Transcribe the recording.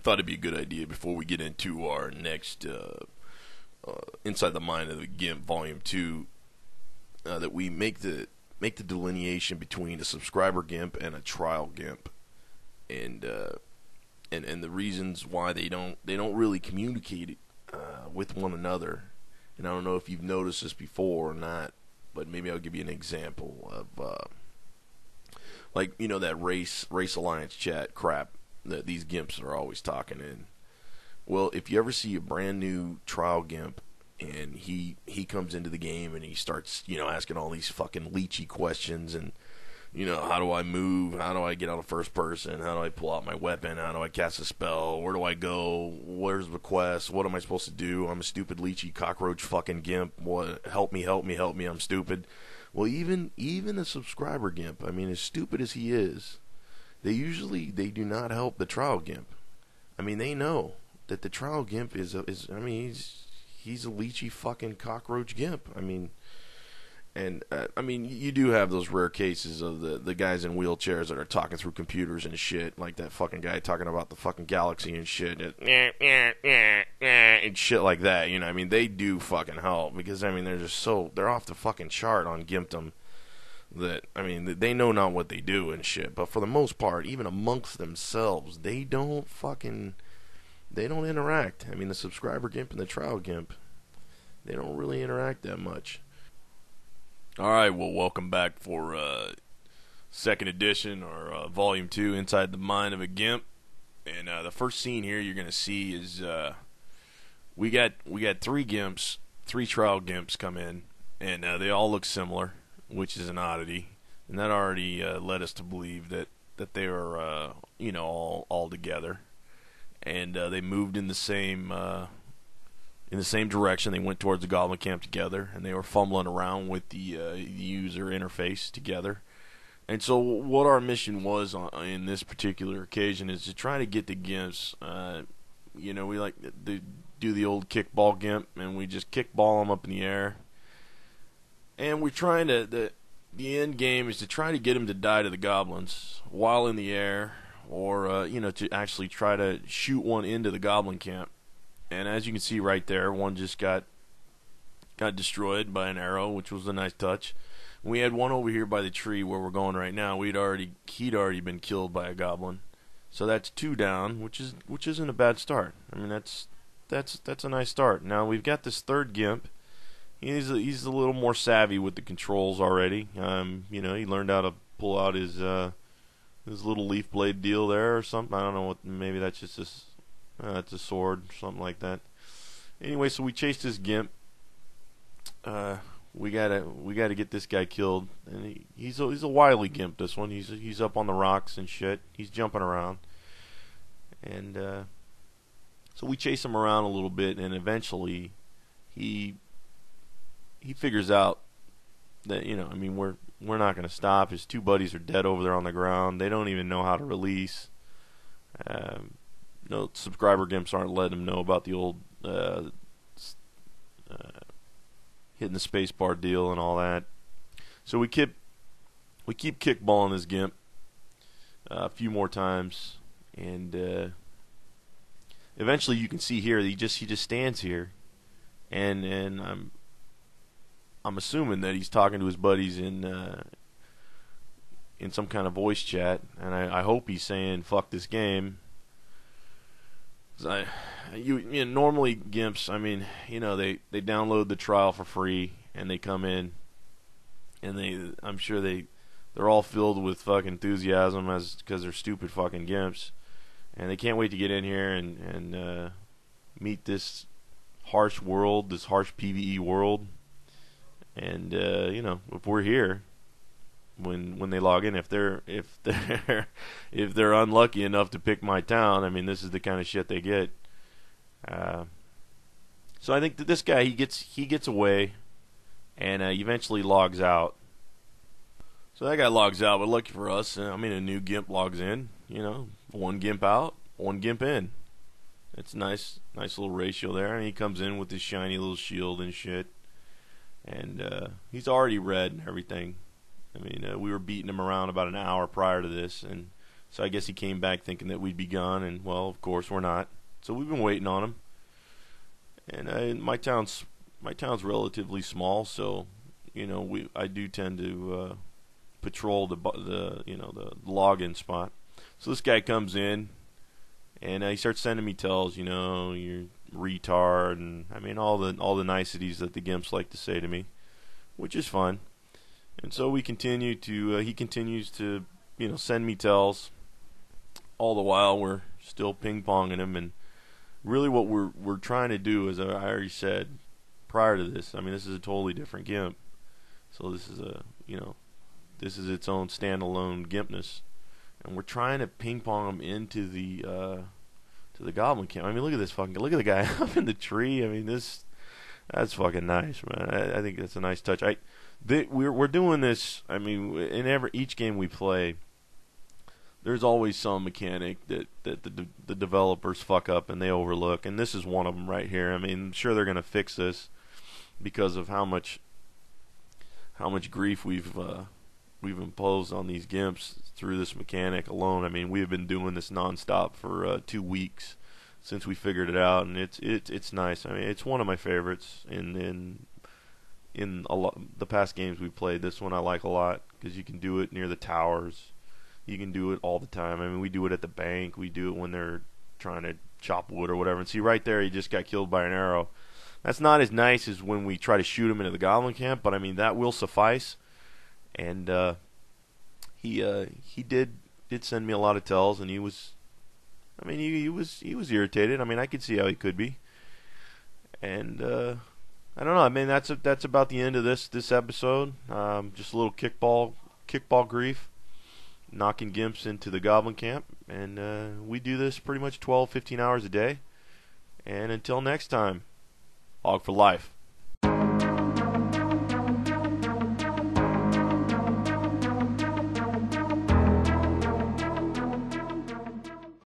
I thought it'd be a good idea before we get into our next Inside the Mind of the Gimp Volume 2 that we make the delineation between a subscriber Gimp and a trial Gimp, and the reasons why they don't really communicate with one another. And I don't know if you've noticed this before or not, but maybe I'll give you an example of like, you know, that race alliance chat crap that these Gimps are always talking in. Well, if you ever see a brand new trial Gimp and he comes into the game and he starts, you know, asking all these fucking leechy questions and, you know, how do I move? How do I get out of first person? How do I pull out my weapon? How do I cast a spell? Where do I go? Where's the quest? What am I supposed to do? I'm a stupid leechy cockroach fucking Gimp. What? Help me, help me, help me. I'm stupid. Well, even a subscriber Gimp, I mean, as stupid as he is, they do not help the trial Gimp. I mean, they know that the trial Gimp he's a leechy fucking cockroach Gimp. I mean, and I mean, you do have those rare cases of the guys in wheelchairs that are talking through computers and shit, like that fucking guy talking about the fucking galaxy and shit, and shit like that. You know, I mean, they do fucking help because I mean, they're off the fucking chart on Gimpdom. That, I mean, they know not what they do and shit, but for the most part, even amongst themselves, they don't interact. I mean, the subscriber Gimp and the trial Gimp, they don't really interact that much. Alright, well, welcome back for second edition, or volume 2, Inside the Mind of a Gimp. And the first scene here you're going to see is we got 3 Gimps, 3 trial Gimps come in, and they all look similar, which is an oddity. And that already led us to believe that they are, you know, all together. And they moved in the same direction. They went towards the Goblin camp together, and they were fumbling around with the user interface together. And so what our mission was in this particular occasion is to try to get the Gimps. You know, we like to do the old kickball Gimp, and we just kickball them up in the air. And we're trying to, the end game is to try to get them to die to the goblins while in the air, or, you know, to actually try to shoot one into the Goblin camp. And as you can see right there, one just got destroyed by an arrow, which was a nice touch. We had one over here by the tree where we're going right now. He'd already been killed by a goblin, so that's 2 down, which isn't a bad start. I mean, that's a nice start. Now we've got this third Gimp. He's a little more savvy with the controls already. You know, he learned how to pull out his little leaf blade deal there or something. I don't know what. Maybe that's just this. It's a sword, something like that. Anyway, so we chased this Gimp. We gotta get this guy killed, and he's a wily Gimp. This one, he's up on the rocks and shit. He's jumping around, and so we chase him around a little bit, and eventually he figures out that, you know, I mean, we're not gonna stop. His 2 buddies are dead over there on the ground. They don't even know how to release. No, subscriber Gimps aren't letting him know about the old hitting the spacebar deal and all that. So we keep kickballing this Gimp a few more times, and eventually you can see here that he just stands here, and I'm assuming that he's talking to his buddies in some kind of voice chat, and I hope he's saying "fuck this game." You know, normally Gimps, I mean, you know, they download the trial for free, and they come in, and I'm sure they're all filled with fucking enthusiasm because they're stupid fucking Gimps, and they can't wait to get in here and meet this harsh world, this harsh PvE world. And you know, if we're here when they log in, if they're unlucky enough to pick my town, I mean, this is the kind of shit they get. So I think that this guy, he gets away, and eventually logs out. So that guy logs out, but lucky for us, I mean, a new Gimp logs in. You know, 1 Gimp out, 1 Gimp in. It's nice little ratio there. And he comes in with his shiny little shield and shit, and he's already red and everything. I mean, we were beating him around about an hour prior to this, and So I guess he came back thinking that we'd be gone, and well, of course we're not. So we've been waiting on him. And my town's relatively small, so I do tend to patrol the login spot. So this guy comes in, and he starts sending me tells, you're retard, and I mean all the niceties that the Gimps like to say to me, which is fun. And so he continues to send me tells. All the while we're still ping-ponging him, and really what we're trying to do, as I already said prior to this, I mean this is a totally different Gimp. So this is this is its own standalone Gimpness, and we're trying to ping-pong him into the to the Goblin Camp. I mean look at the guy up in the tree. I mean that's fucking nice, man. I think that's a nice touch. We're doing this. I mean in each game we play, there's always some mechanic that the developers fuck up and they overlook, and this is one of them right here. I mean, I'm sure they're gonna fix this because of how much grief we've imposed on these Gimps through this mechanic alone. I mean, we have been doing this nonstop for 2 weeks since we figured it out, and it's nice. I mean, it's one of my favorites in a lot the past games we played. This one I like a lot because you can do it near the towers. You can do it all the time. I mean, we do it at the bank. We do it when they're trying to chop wood or whatever. And see, right there, he just got killed by an arrow. That's not as nice as when we try to shoot him into the Goblin Camp, but I mean that will suffice. And he did send me a lot of tells, and he was irritated. I mean, I could see how he could be. And I don't know. I mean, that's about the end of this episode. Just a little kickball grief. Knocking Gimps into the Goblin Camp, and we do this pretty much 12-15 hours a day. And until next time, HOGG for life.